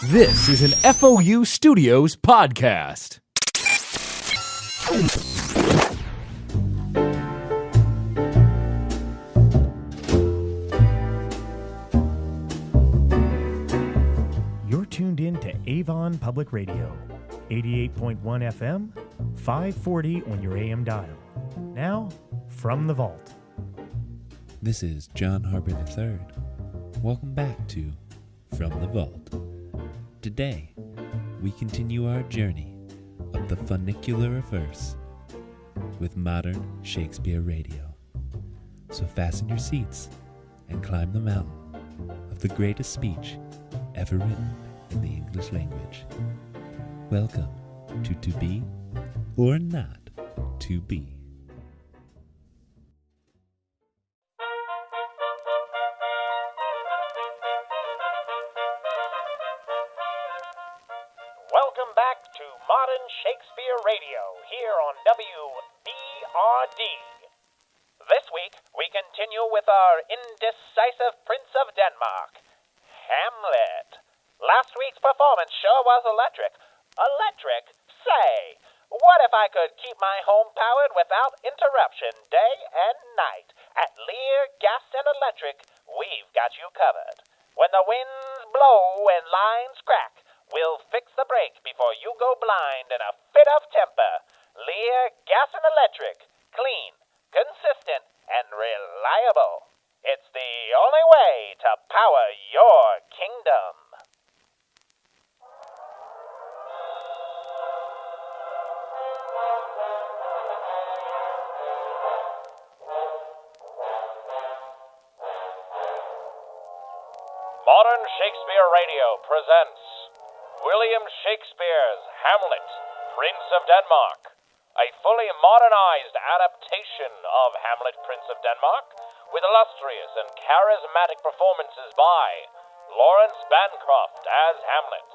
This is an FOU Studios podcast. You're tuned in to Avon Public Radio, 88.1 FM, 540 on your AM dial. Now, from the vault. This is John Harper III. Welcome back to From the Vault. Today, we continue our journey up the funicular of verse with Modern Shakespeare Radio. So fasten your seats and climb the mountain of the greatest speech ever written in the English language. Welcome to Be or Not to Be. Welcome back to Modern Shakespeare Radio, here on WBRD. This week, we continue with our indecisive Prince of Denmark, Hamlet. Last week's performance sure was electric. Electric? Say, what if I could keep my home powered without interruption day and night? At Lear Gas and Electric, we've got you covered. When the winds blow and lines crack, we'll fix the brake before you go blind in a fit of temper. Lear Gas and Electric. Clean, consistent, and reliable. It's the only way to power your kingdom. Modern Shakespeare Radio presents William Shakespeare's Hamlet, Prince of Denmark, a fully modernized adaptation of Hamlet, Prince of Denmark, with illustrious and charismatic performances by Lawrence Bancroft as Hamlet,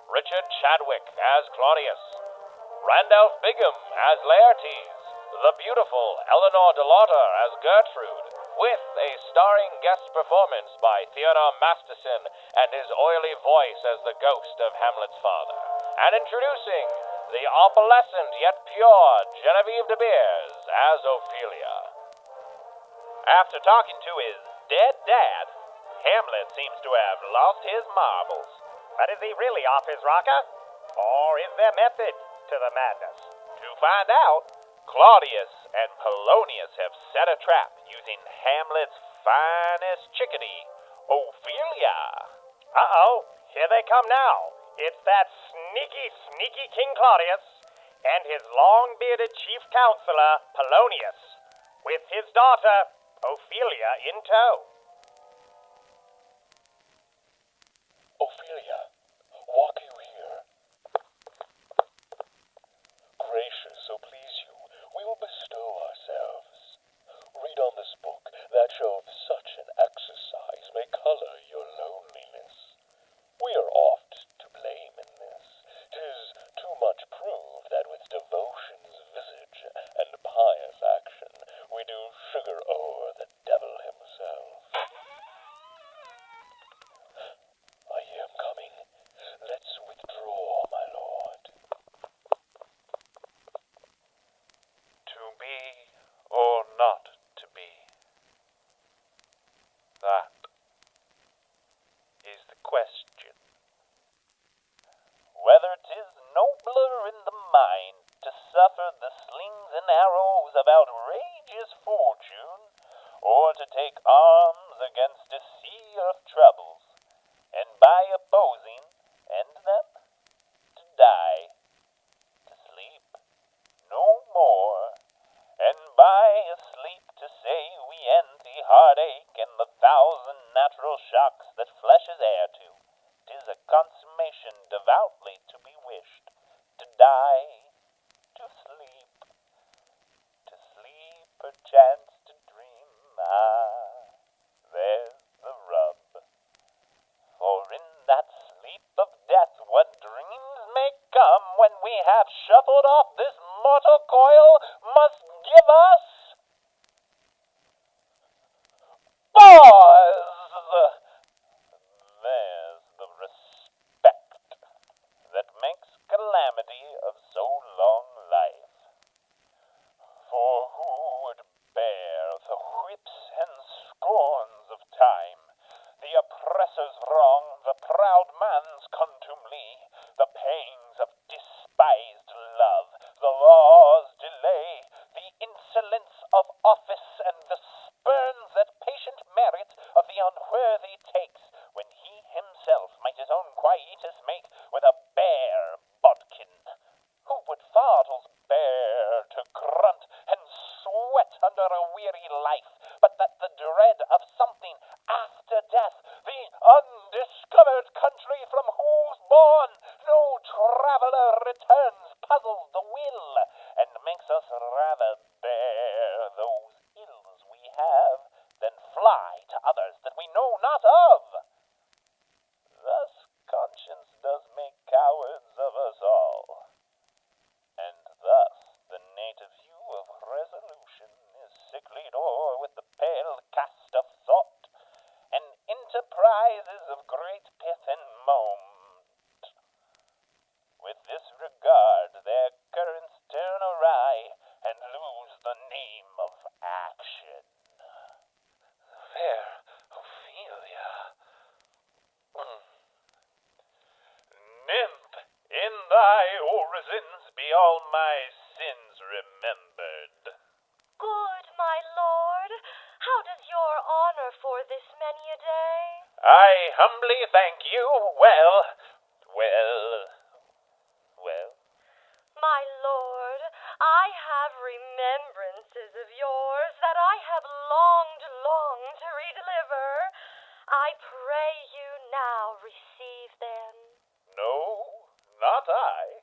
Richard Chadwick as Claudius, Randolph Bigham as Laertes, the beautiful Eleanor de Lauder as Gertrude, with a starring guest performance by Theodore Masterson and his oily voice as the ghost of Hamlet's father. And introducing the opalescent yet pure Genevieve de Beers as Ophelia. After talking to his dead dad, Hamlet seems to have lost his marbles. But is he really off his rocker? Or is there method to the madness? To find out, Claudius and Polonius have set a trap using Hamlet's finest chickadee, Ophelia. Uh-oh, here they come now. It's that sneaky King Claudius and his long-bearded chief counselor, Polonius, with his daughter, Ophelia, in tow. Ophelia, walk you here. Gracious, so please you, we will bestow ourselves. Read on this book, that show of such an exercise may color your loneliness. We are oft to blame in this. 'Tis too much proved that with devotion's visage and pious action, we do sugar o'er the devil himself. I am coming. Let's withdraw, my lord. To be or not to be? That is the question. Whether 'tis nobler in the mind to suffer the slings and arrows of outrageous fortune, or to take arms against a sea of troubles, and by opposing end them, to die, to sleep, no more, and by asleep to say we end the heartache and the thousand natural shocks that flesh is heir to. 'Tis a consummation devoutly to be wished, to die, to sleep, perchance to dream. Ah, there's the rub. For in that sleep of death what dreams may come when we have shuffled off this mortal coil must give us pause. There's the respect master's wrong, the proud man's contumely, the pains of despised love, the law's delay, the insolence of office, and the spurns that patient merit of the unworthy takes, when he himself might his own quietus make with a bare bodkin. Who would fardels bear to grunt and sweat under a weary life, but that the dread of something after death, the undiscovered country from whose bourne no traveller returns, puzzles the will, and makes us rather bear those ills we have than fly to others that we know not of. Thus conscience does make cowards of us all, and thus the native hue of resolution is sicklied o'er with the pale cast of thought, and enterprises of great pith and moment. With this regard their currents turn awry, and lose the name of action. Fair Ophelia. Nymph, in thy orisons be all my sins remembered. Good, my lord. How does your honor for this many a day? I humbly thank you. Well. My lord, I have remembrances of yours that I have longed long to redeliver. I pray you now receive them. No, not I.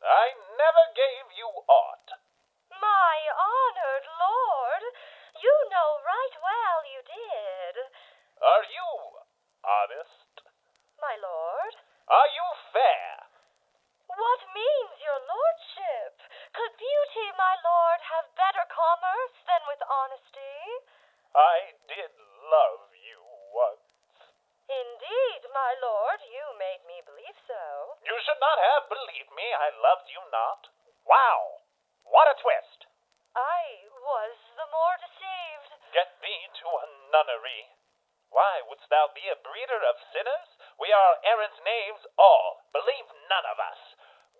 I never gave you aught. My honored lord, you know right well you did. Are you honest? My lord? Are you fair? What means your lordship? Could beauty, my lord, have better commerce than with honesty? I did love you once. Indeed, my lord, you made me believe so. You should not have believed me. I loved you not. Wow! What a twist! I was the more deceived. Get thee to a nunnery. Why, wouldst thou be a breeder of sinners? We are errant knaves all. Believe none of us.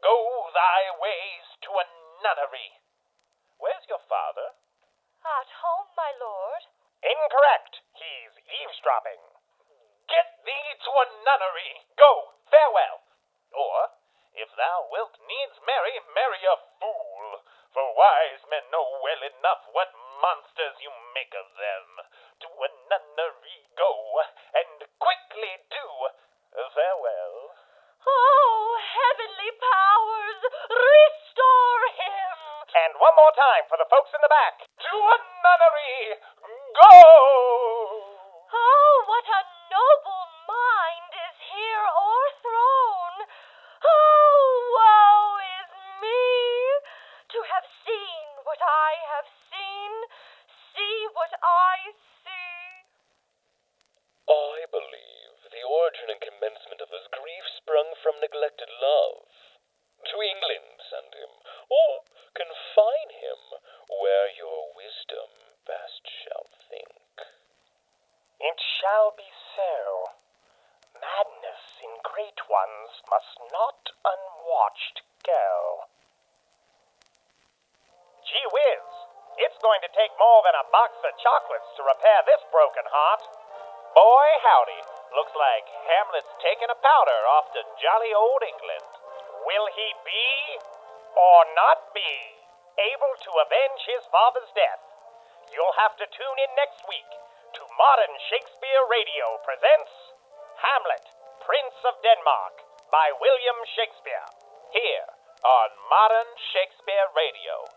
Go thy ways to a nunnery. Where's your father? At home, my lord. Incorrect. He's eavesdropping. Get thee to a nunnery. Go, farewell. Or, if thou wilt needs marry, marry a fool. For wise men know well enough what monsters you make of them. To a nunnery go, and quickly do. Farewell. Oh, heavenly powers, restore him! And one more time for the folks in the back. To a nunnery. Go! Oh, what a noble mind is here o'erthrown! Oh, woe is me! To have seen what I have seen, see what I see. I believe the origin and commencement of his grief sprung from neglected love. To England send him, or confine him where your wisdom best shall think. It shall be so. Madness in great ones must not unwatched go. Gee whiz, it's going to take more than a box of chocolates to repair this broken heart. Boy, howdy, looks like Hamlet's taking a powder off to jolly old England. Will he be, or not be, able to avenge his father's death? You'll have to tune in next week to Modern Shakespeare Radio presents Hamlet, Prince of Denmark by William Shakespeare, here on Modern Shakespeare Radio.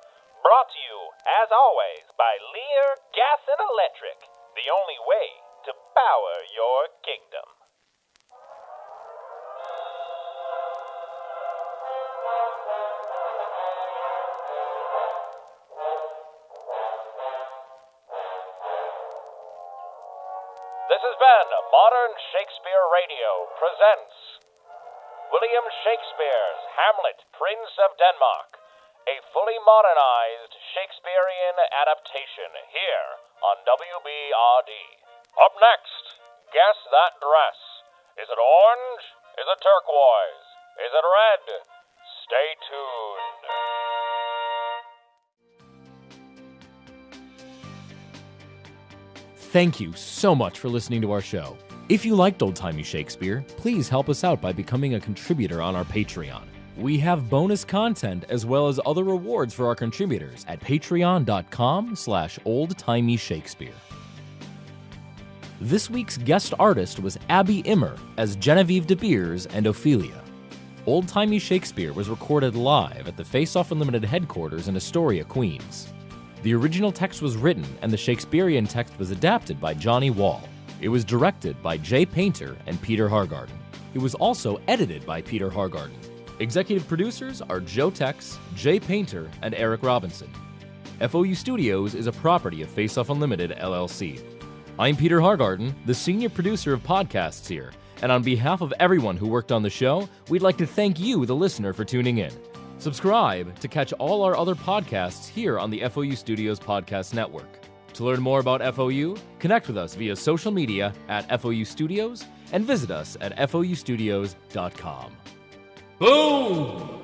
Brought to you, as always, by Lear Gas and Electric, the only way to power your kingdom. This has been Modern Shakespeare Radio presents William Shakespeare's Hamlet, Prince of Denmark, a fully modernized Shakespearean adaptation here on WBRD. Up next, Guess That Dress, Is it orange? Is it turquoise? Is it red? Stay tuned. Thank you so much for listening to our show. If you liked Old Timey Shakespeare, please help us out by becoming a contributor on our Patreon. We have bonus content as well as other rewards for our contributors at patreon.com/oldtimeyshakespeare. This week's guest artist was Abby Immer as Genevieve de Beers and Ophelia. Old Timey Shakespeare was recorded live at the Face Off Unlimited headquarters in Astoria, Queens. The original text was written and the Shakespearean text was adapted by Johnny Wall. It was directed by Jay Painter and Peter Hargarden. It was also edited by Peter Hargarden. Executive producers are Joe Tex, Jay Painter, and Eric Robinson. FOU Studios is a property of Face Off Unlimited, LLC. I'm Peter Hargarden, the senior producer of podcasts here, and on behalf of everyone who worked on the show, we'd like to thank you, the listener, for tuning in. Subscribe to catch all our other podcasts here on the FOU Studios Podcast Network. To learn more about FOU, connect with us via social media at FOU Studios and visit us at FOUstudios.com. Boom!